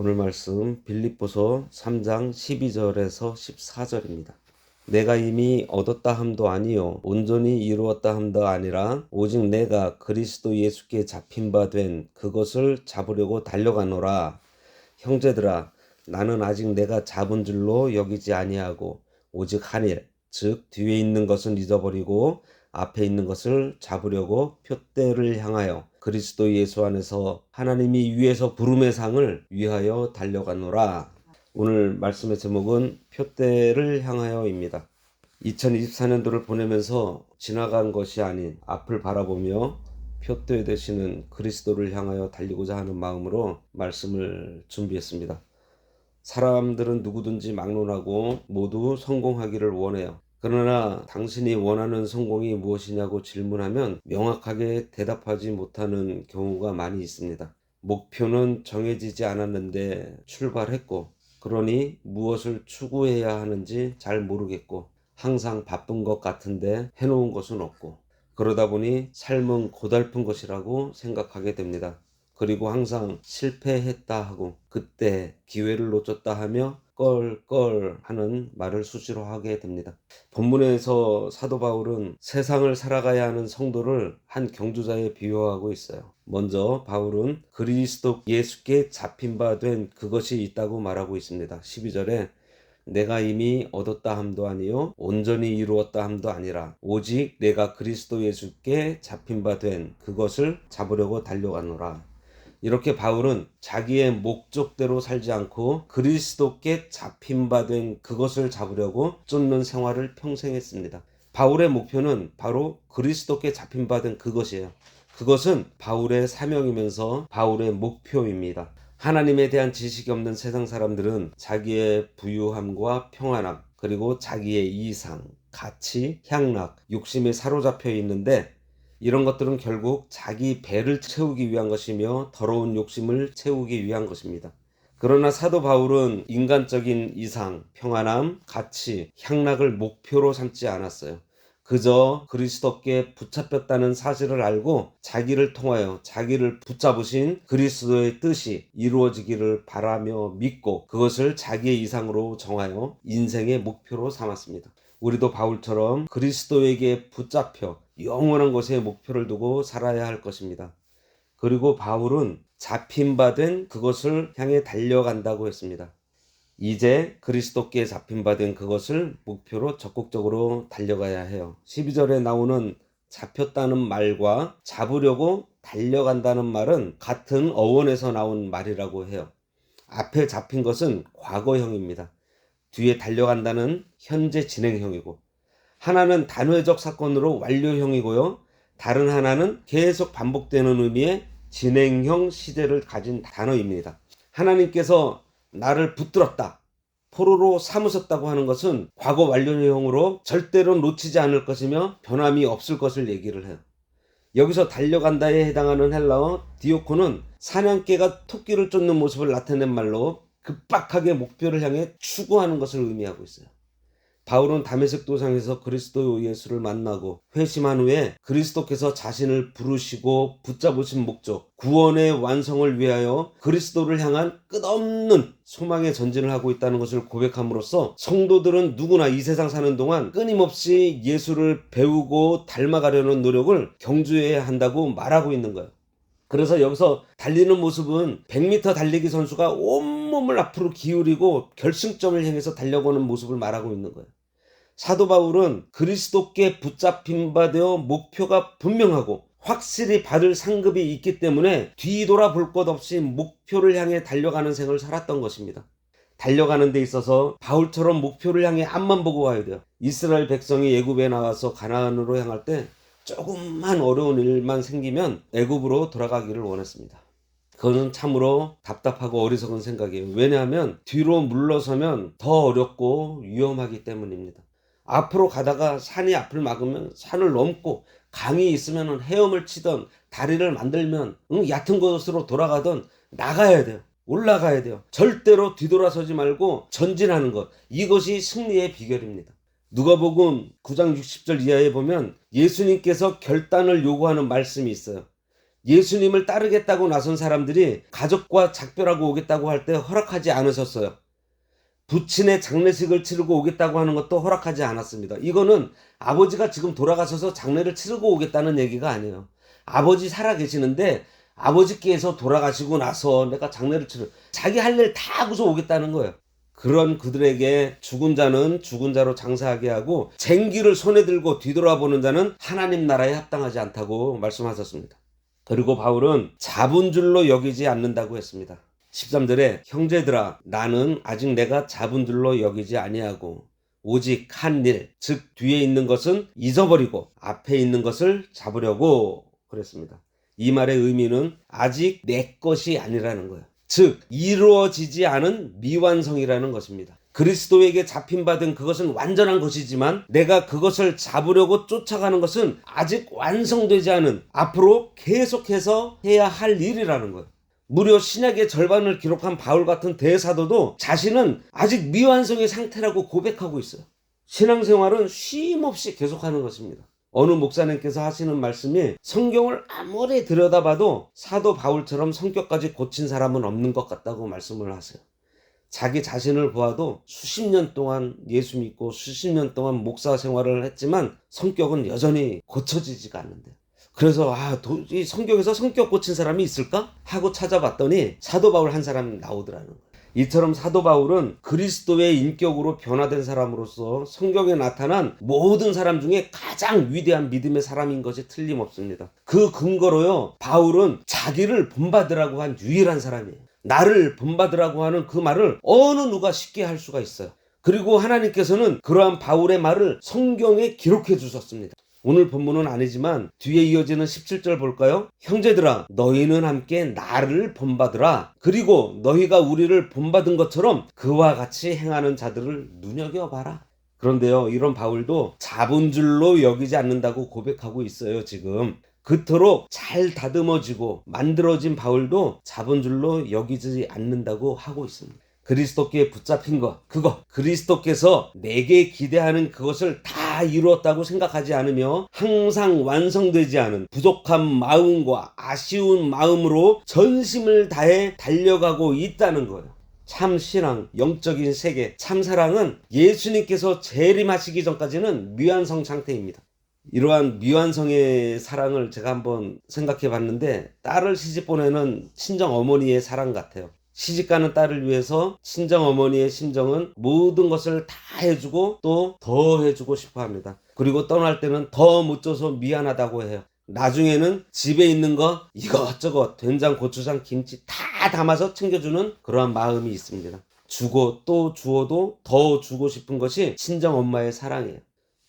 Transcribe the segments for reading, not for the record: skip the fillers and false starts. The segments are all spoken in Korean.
오늘 말씀 빌립보서 3장 12절에서 14절입니다. 내가 이미 얻었다 함도 아니요 온전히 이루었다 함도 아니라 오직 내가 그리스도 예수께 잡힌 바 된 그것을 잡으려고 달려가노라. 형제들아, 나는 아직 내가 잡은 줄로 여기지 아니하고 오직 한 일, 즉 뒤에 있는 것은 잊어버리고 앞에 있는 것을 잡으려고 표대를 향하여 그리스도 예수 안에서 하나님이 위에서 부름의 상을 위하여 달려가노라. 오늘 말씀의 제목은 표대를 향하여입니다. 2024년도를 보내면서 지나간 것이 아닌 앞을 바라보며 표대 되시는 그리스도를 향하여 달리고자 하는 마음으로 말씀을 준비했습니다. 사람들은 누구든지 막론하고 모두 성공하기를 원해요. 그러나 당신이 원하는 성공이 무엇이냐고 질문하면 명확하게 대답하지 못하는 경우가 많이 있습니다. 목표는 정해지지 않았는데 출발했고, 그러니 무엇을 추구해야 하는지 잘 모르겠고, 항상 바쁜 것 같은데 해놓은 것은 없고, 그러다 보니 삶은 고달픈 것이라고 생각하게 됩니다. 그리고 항상 실패했다 하고 그때 기회를 놓쳤다 하며 껄껄 하는 말을 수시로 하게 됩니다. 본문에서 사도 바울은 세상을 살아가야 하는 성도를 한 경주자에 비유하고 있어요. 먼저 바울은 그리스도 예수께 잡힌 바 된 그것이 있다고 말하고 있습니다. 12절에 내가 이미 얻었다 함도 아니요 온전히 이루었다 함도 아니라 오직 내가 그리스도 예수께 잡힌 바 된 그것을 잡으려고 달려가노라. 이렇게 바울은 자기의 목적대로 살지 않고 그리스도께 잡힌 바 된 그것을 잡으려고 쫓는 생활을 평생 했습니다. 바울의 목표는 바로 그리스도께 잡힌 바 된 그것이에요. 그것은 바울의 사명이면서 바울의 목표입니다. 하나님에 대한 지식이 없는 세상 사람들은 자기의 부유함과 평안함, 그리고 자기의 이상, 가치, 향락, 욕심에 사로잡혀 있는데 이런 것들은 결국 자기 배를 채우기 위한 것이며 더러운 욕심을 채우기 위한 것입니다. 그러나 사도 바울은 인간적인 이상, 평안함, 가치, 향락을 목표로 삼지 않았어요. 그저 그리스도께 붙잡혔다는 사실을 알고 자기를 통하여 자기를 붙잡으신 그리스도의 뜻이 이루어지기를 바라며 믿고 그것을 자기의 이상으로 정하여 인생의 목표로 삼았습니다. 우리도 바울처럼 그리스도에게 붙잡혀 영원한 곳에 목표를 두고 살아야 할 것입니다. 그리고 바울은 잡힌 바 된 그것을 향해 달려간다고 했습니다. 이제 그리스도께 잡힌 바 된 그것을 목표로 적극적으로 달려가야 해요. 12절에 나오는 잡혔다는 말과 잡으려고 달려간다는 말은 같은 어원에서 나온 말이라고 해요. 앞에 잡힌 것은 과거형입니다. 뒤에 달려간다는 현재 진행형이고, 하나는 단회적 사건으로 완료형이고요. 다른 하나는 계속 반복되는 의미의 진행형 시제를 가진 단어입니다. 하나님께서 나를 붙들었다, 포로로 삼으셨다고 하는 것은 과거 완료형으로 절대로 놓치지 않을 것이며 변함이 없을 것을 얘기를 해요. 여기서 달려간다에 해당하는 헬라어 디오코는 사냥개가 토끼를 쫓는 모습을 나타낸 말로 급박하게 목표를 향해 추구하는 것을 의미하고 있어요. 바울은 다메섹 도상에서 그리스도 예수를 만나고 회심한 후에 그리스도께서 자신을 부르시고 붙잡으신 목적, 구원의 완성을 위하여 그리스도를 향한 끝없는 소망의 전진을 하고 있다는 것을 고백함으로써 성도들은 누구나 이 세상 사는 동안 끊임없이 예수를 배우고 닮아가려는 노력을 경주해야 한다고 말하고 있는 거예요. 그래서 여기서 달리는 모습은 100m 달리기 선수가 온몸을 앞으로 기울이고 결승점을 향해서 달려가는 모습을 말하고 있는 거예요. 사도 바울은 그리스도께 붙잡힌 바 되어 목표가 분명하고 확실히 받을 상급이 있기 때문에 뒤돌아볼 것 없이 목표를 향해 달려가는 생을 살았던 것입니다. 달려가는 데 있어서 바울처럼 목표를 향해 앞만 보고 가야 돼요. 이스라엘 백성이 애굽에 나와서 가나안으로 향할 때 조금만 어려운 일만 생기면 애굽으로 돌아가기를 원했습니다. 그거는 참으로 답답하고 어리석은 생각이에요. 왜냐하면 뒤로 물러서면 더 어렵고 위험하기 때문입니다. 앞으로 가다가 산이 앞을 막으면 산을 넘고 강이 있으면 헤엄을 치던 다리를 만들면 얕은 곳으로 돌아가던 나가야 돼요. 올라가야 돼요. 절대로 뒤돌아서지 말고 전진하는 것. 이것이 승리의 비결입니다. 누가복음 9장 60절 이하에 보면 예수님께서 결단을 요구하는 말씀이 있어요. 예수님을 따르겠다고 나선 사람들이 가족과 작별하고 오겠다고 할 때 허락하지 않으셨어요. 부친의 장례식을 치르고 오겠다고 하는 것도 허락하지 않았습니다. 이거는 아버지가 지금 돌아가셔서 장례를 치르고 오겠다는 얘기가 아니에요. 아버지 살아 계시는데 아버지께서 돌아가시고 나서 내가 장례를 자기 할 일 다 하고서 오겠다는 거예요. 그런 그들에게 죽은 자는 죽은 자로 장사하게 하고 쟁기를 손에 들고 뒤돌아보는 자는 하나님 나라에 합당하지 않다고 말씀하셨습니다. 그리고 바울은 잡은 줄로 여기지 않는다고 했습니다. 13절에 형제들아 나는 아직 내가 잡은 줄로 여기지 아니하고 오직 한 일, 즉 뒤에 있는 것은 잊어버리고 앞에 있는 것을 잡으려고 그랬습니다. 이 말의 의미는 아직 내 것이 아니라는 거예요. 즉 이루어지지 않은 미완성이라는 것입니다. 그리스도에게 잡힌 바 된 그것은 완전한 것이지만 내가 그것을 잡으려고 쫓아가는 것은 아직 완성되지 않은 앞으로 계속해서 해야 할 일이라는 거예요. 무려 신약의 절반을 기록한 바울 같은 대사도도 자신은 아직 미완성의 상태라고 고백하고 있어요. 신앙생활은 쉼 없이 계속하는 것입니다. 어느 목사님께서 하시는 말씀이 성경을 아무리 들여다봐도 사도 바울처럼 성격까지 고친 사람은 없는 것 같다고 말씀을 하세요. 자기 자신을 보아도 수십 년 동안 예수 믿고 수십 년 동안 목사 생활을 했지만 성격은 여전히 고쳐지지가 않는데, 그래서 이 성경에서 성격 고친 사람이 있을까? 하고 찾아봤더니 사도 바울 한 사람이 나오더라는 거예요. 이처럼 사도 바울은 그리스도의 인격으로 변화된 사람으로서 성경에 나타난 모든 사람 중에 가장 위대한 믿음의 사람인 것이 틀림없습니다. 그 근거로요, 바울은 자기를 본받으라고 한 유일한 사람이에요. 나를 본받으라고 하는 그 말을 어느 누가 쉽게 할 수가 있어요. 그리고 하나님께서는 그러한 바울의 말을 성경에 기록해 주셨습니다. 오늘 본문은 아니지만 뒤에 이어지는 17절 볼까요? 형제들아 너희는 함께 나를 본받으라. 그리고 너희가 우리를 본받은 것처럼 그와 같이 행하는 자들을 눈여겨봐라. 그런데요, 이런 바울도 잡은 줄로 여기지 않는다고 고백하고 있어요. 지금 그토록 잘 다듬어지고 만들어진 바울도 잡은 줄로 여기지 않는다고 하고 있습니다. 그리스도께 붙잡힌 것, 그거 그리스도께서 내게 기대하는 그것을 다 이루었다고 생각하지 않으며 항상 완성되지 않은 부족한 마음과 아쉬운 마음으로 전심을 다해 달려가고 있다는 거예요. 참 신앙, 영적인 세계, 참 사랑은 예수님께서 재림하시기 전까지는 미완성 상태입니다. 이러한 미완성의 사랑을 제가 한번 생각해 봤는데, 딸을 시집 보내는 친정 어머니의 사랑 같아요. 시집가는 딸을 위해서 친정 어머니의 심정은 모든 것을 다 해주고 또 더 해주고 싶어 합니다. 그리고 떠날 때는 더 못 줘서 미안하다고 해요. 나중에는 집에 있는 거 이것저것 된장, 고추장, 김치 다 담아서 챙겨주는 그러한 마음이 있습니다. 주고 또 주어도 더 주고 싶은 것이 친정 엄마의 사랑이에요.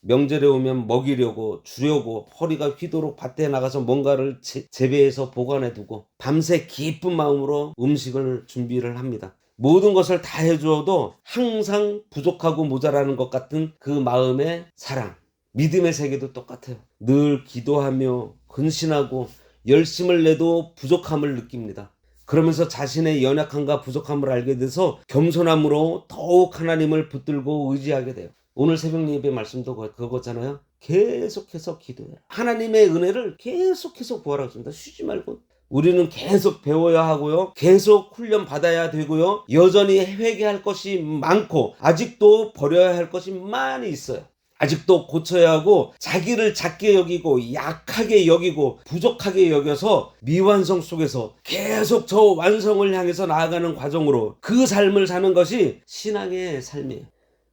명절에 오면 먹이려고 주려고 허리가 휘도록 밭에 나가서 뭔가를 재배해서 보관해두고 밤새 기쁜 마음으로 음식을 준비를 합니다. 모든 것을 다 해주어도 항상 부족하고 모자라는 것 같은 그 마음의 사랑, 믿음의 세계도 똑같아요. 늘 기도하며 근신하고 열심을 내도 부족함을 느낍니다. 그러면서 자신의 연약함과 부족함을 알게 돼서 겸손함으로 더욱 하나님을 붙들고 의지하게 돼요. 오늘 새벽 예배 말씀도 그거잖아요. 계속해서 기도해라. 하나님의 은혜를 계속해서 구하라고 했습니다. 쉬지 말고. 우리는 계속 배워야 하고요. 계속 훈련 받아야 되고요. 여전히 회개할 것이 많고 아직도 버려야 할 것이 많이 있어요. 아직도 고쳐야 하고 자기를 작게 여기고 약하게 여기고 부족하게 여겨서 미완성 속에서 계속 저 완성을 향해서 나아가는 과정으로 그 삶을 사는 것이 신앙의 삶이에요.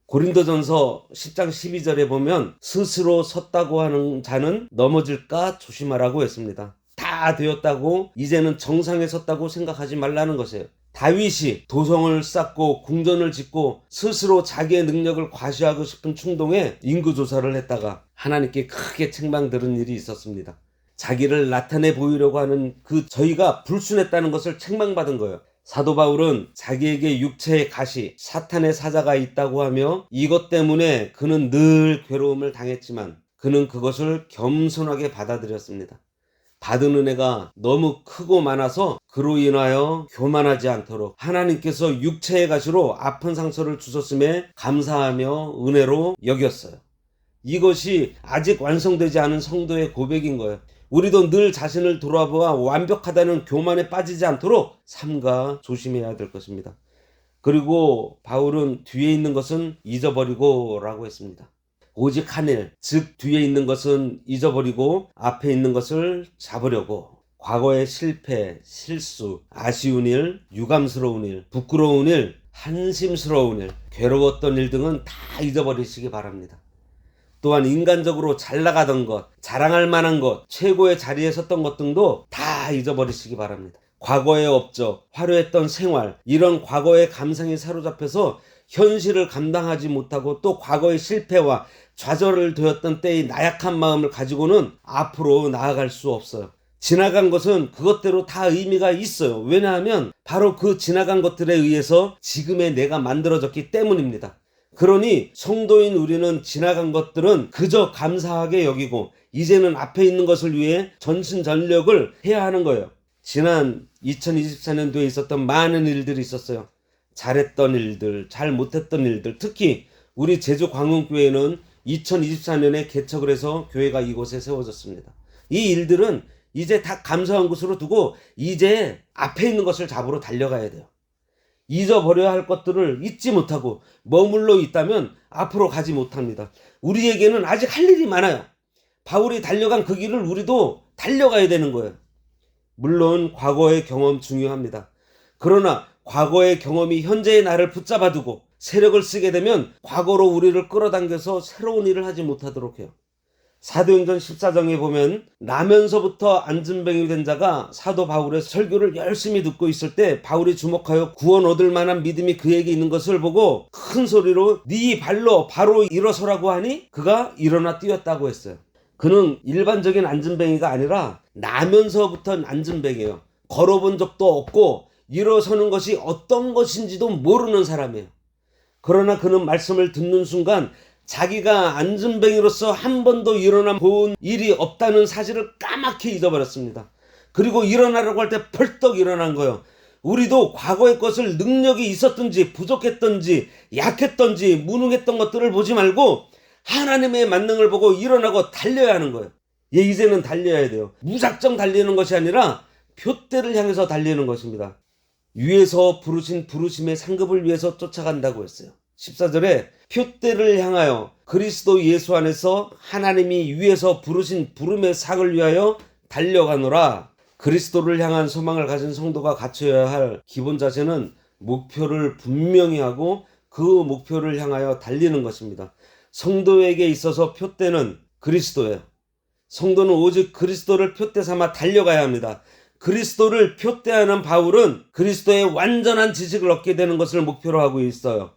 고린도전서 10장 12절에 보면 스스로 섰다고 하는 자는 넘어질까 조심하라고 했습니다. 다 되었다고 이제는 정상에 섰다고 생각하지 말라는 것이에요. 다윗이 도성을 쌓고 궁전을 짓고 스스로 자기의 능력을 과시하고 싶은 충동에 인구조사를 했다가 하나님께 크게 책망 들은 일이 있었습니다. 자기를 나타내 보이려고 하는 그 저희가 불순했다는 것을 책망받은 거예요. 사도 바울은 자기에게 육체의 가시, 사탄의 사자가 있다고 하며 이것 때문에 그는 늘 괴로움을 당했지만 그는 그것을 겸손하게 받아들였습니다. 받은 은혜가 너무 크고 많아서 그로 인하여 교만하지 않도록 하나님께서 육체의 가시로 아픈 상처를 주셨음에 감사하며 은혜로 여겼어요. 이것이 아직 완성되지 않은 성도의 고백인 거예요. 우리도 늘 자신을 돌아보아 완벽하다는 교만에 빠지지 않도록 삼가 조심해야 될 것입니다. 그리고 바울은 뒤에 있는 것은 잊어버리고 라고 했습니다. 오직 한 일, 즉 뒤에 있는 것은 잊어버리고 앞에 있는 것을 잡으려고 과거의 실패, 실수, 아쉬운 일, 유감스러운 일, 부끄러운 일, 한심스러운 일, 괴로웠던 일 등은 다 잊어버리시기 바랍니다. 또한 인간적으로 잘 나가던 것, 자랑할 만한 것, 최고의 자리에 섰던 것 등도 다 잊어버리시기 바랍니다. 과거의 업적, 화려했던 생활, 이런 과거의 감상에 사로잡혀서 현실을 감당하지 못하고 또 과거의 실패와 좌절을 되었던 때의 나약한 마음을 가지고는 앞으로 나아갈 수 없어요. 지나간 것은 그것대로 다 의미가 있어요. 왜냐하면 바로 그 지나간 것들에 의해서 지금의 내가 만들어졌기 때문입니다. 그러니 성도인 우리는 지나간 것들은 그저 감사하게 여기고 이제는 앞에 있는 것을 위해 전심전력을 해야 하는 거예요. 지난 2024년도에 있었던 많은 일들이 있었어요. 잘했던 일들, 잘 못했던 일들, 특히 우리 제주 광흥교회는 2024년에 개척을 해서 교회가 이곳에 세워졌습니다. 이 일들은 이제 다 감사한 곳으로 두고 이제 앞에 있는 것을 잡으러 달려가야 돼요. 잊어버려야 할 것들을 잊지 못하고 머물러 있다면 앞으로 가지 못합니다. 우리에게는 아직 할 일이 많아요. 바울이 달려간 그 길을 우리도 달려가야 되는 거예요. 물론 과거의 경험 중요합니다. 그러나 과거의 경험이 현재의 나를 붙잡아두고 세력을 쓰게 되면 과거로 우리를 끌어당겨서 새로운 일을 하지 못하도록 해요. 사도행전 14장에 보면 나면서부터 안진뱅이 된 자가 사도 바울의 설교를 열심히 듣고 있을 때 바울이 주목하여 구원 얻을 만한 믿음이 그에게 있는 것을 보고 큰 소리로 네 발로 바로 일어서라고 하니 그가 일어나 뛰었다고 했어요. 그는 일반적인 안진뱅이가 아니라 나면서부터 안진뱅이에요. 걸어본 적도 없고 일어서는 것이 어떤 것인지도 모르는 사람이에요. 그러나 그는 말씀을 듣는 순간 자기가 안진뱅이로서 한 번도 일어나 본 일이 없다는 사실을 까맣게 잊어버렸습니다. 그리고 일어나라고 할 때 벌떡 일어난 거예요. 우리도 과거의 것을 능력이 있었든지 부족했든지 약했든지 무능했던 것들을 보지 말고 하나님의 만능을 보고 일어나고 달려야 하는 거예요. 이제는 달려야 돼요. 무작정 달리는 것이 아니라 표대를 향해서 달리는 것입니다. 위에서 부르신 부르심의 상급을 위해서 쫓아간다고 했어요. 14절에 표대를 향하여 그리스도 예수 안에서 하나님이 위에서 부르신 부름의 상을 위하여 달려가노라. 그리스도를 향한 소망을 가진 성도가 갖춰야 할 기본 자세는 목표를 분명히 하고 그 목표를 향하여 달리는 것입니다. 성도에게 있어서 표대는 그리스도예요. 성도는 오직 그리스도를 표대 삼아 달려가야 합니다. 그리스도를 표대하는 바울은 그리스도의 완전한 지식을 얻게 되는 것을 목표로 하고 있어요.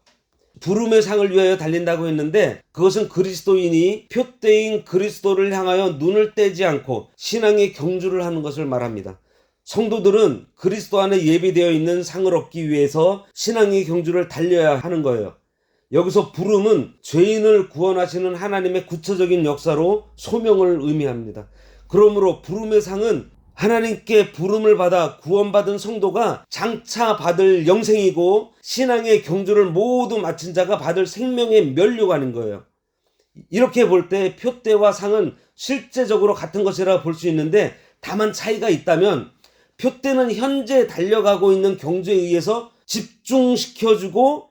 부름의 상을 위하여 달린다고 했는데 그것은 그리스도인이 표대인 그리스도를 향하여 눈을 떼지 않고 신앙의 경주를 하는 것을 말합니다. 성도들은 그리스도 안에 예비되어 있는 상을 얻기 위해서 신앙의 경주를 달려야 하는 거예요. 여기서 부름은 죄인을 구원하시는 하나님의 구체적인 역사로 소명을 의미합니다. 그러므로 부름의 상은 하나님께 부름을 받아 구원받은 성도가 장차 받을 영생이고 신앙의 경주를 모두 마친 자가 받을 생명의 면류관인 거예요. 이렇게 볼 때 표대와 상은 실제적으로 같은 것이라 볼 수 있는데 다만 차이가 있다면 표대는 현재 달려가고 있는 경주에 의해서 집중시켜주고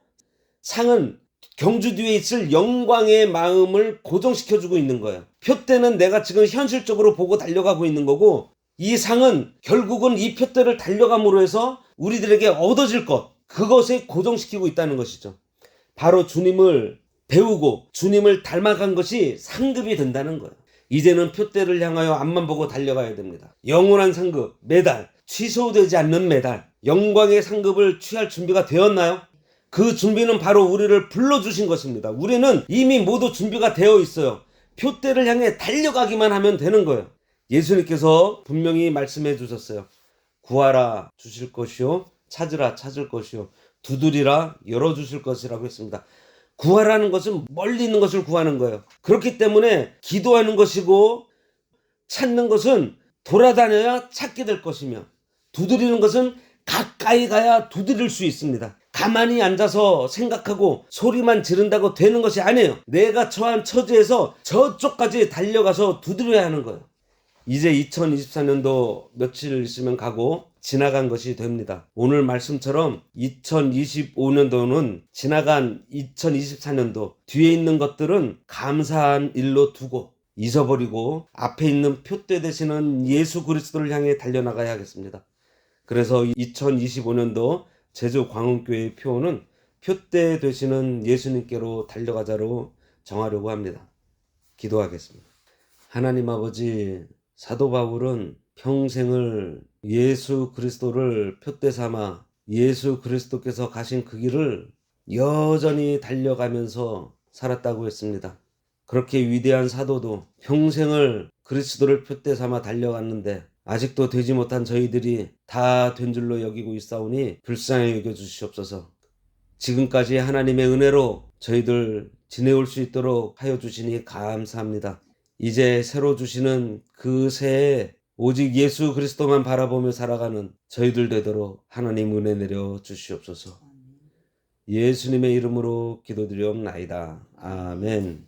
상은 경주 뒤에 있을 영광의 마음을 고정시켜주고 있는 거예요. 표대는 내가 지금 현실적으로 보고 달려가고 있는 거고 이 상은 결국은 이 표대를 달려감으로 해서 우리들에게 얻어질 것, 그것에 고정시키고 있다는 것이죠. 바로 주님을 배우고 주님을 닮아간 것이 상급이 된다는 거예요. 이제는 표대를 향하여 앞만 보고 달려가야 됩니다. 영원한 상급, 메달, 취소되지 않는 메달, 영광의 상급을 취할 준비가 되었나요? 그 준비는 바로 우리를 불러주신 것입니다. 우리는 이미 모두 준비가 되어 있어요. 표대를 향해 달려가기만 하면 되는 거예요. 예수님께서 분명히 말씀해 주셨어요. 구하라 주실 것이요, 찾으라 찾을 것이요, 두드리라 열어주실 것이라고 했습니다. 구하라는 것은 멀리 있는 것을 구하는 거예요. 그렇기 때문에 기도하는 것이고 찾는 것은 돌아다녀야 찾게 될 것이며 두드리는 것은 가까이 가야 두드릴 수 있습니다. 가만히 앉아서 생각하고 소리만 지른다고 되는 것이 아니에요. 내가 처한 처지에서 저쪽까지 달려가서 두드려야 하는 거예요. 이제 2024년도 며칠 있으면 가고 지나간 것이 됩니다. 오늘 말씀처럼 2025년도는 지나간 2024년도 뒤에 있는 것들은 감사한 일로 두고 잊어버리고 앞에 있는 표대 되시는 예수 그리스도를 향해 달려나가야 하겠습니다. 그래서 2025년도 제주 광운교회의 표는 표대 되시는 예수님께로 달려가자로 정하려고 합니다. 기도하겠습니다. 하나님 아버지, 사도 바울은 평생을 예수 그리스도를 표대 삼아 예수 그리스도께서 가신 그 길을 여전히 달려가면서 살았다고 했습니다. 그렇게 위대한 사도도 평생을 그리스도를 표대 삼아 달려갔는데 아직도 되지 못한 저희들이 다 된 줄로 여기고 있사오니 불쌍히 여겨 주시옵소서. 지금까지 하나님의 은혜로 저희들 지내올 수 있도록 하여 주시니 감사합니다. 이제 새로 주시는 그 새해 오직 예수 그리스도만 바라보며 살아가는 저희들 되도록 하나님 은혜 내려 주시옵소서. 예수님의 이름으로 기도드리옵나이다. 아멘.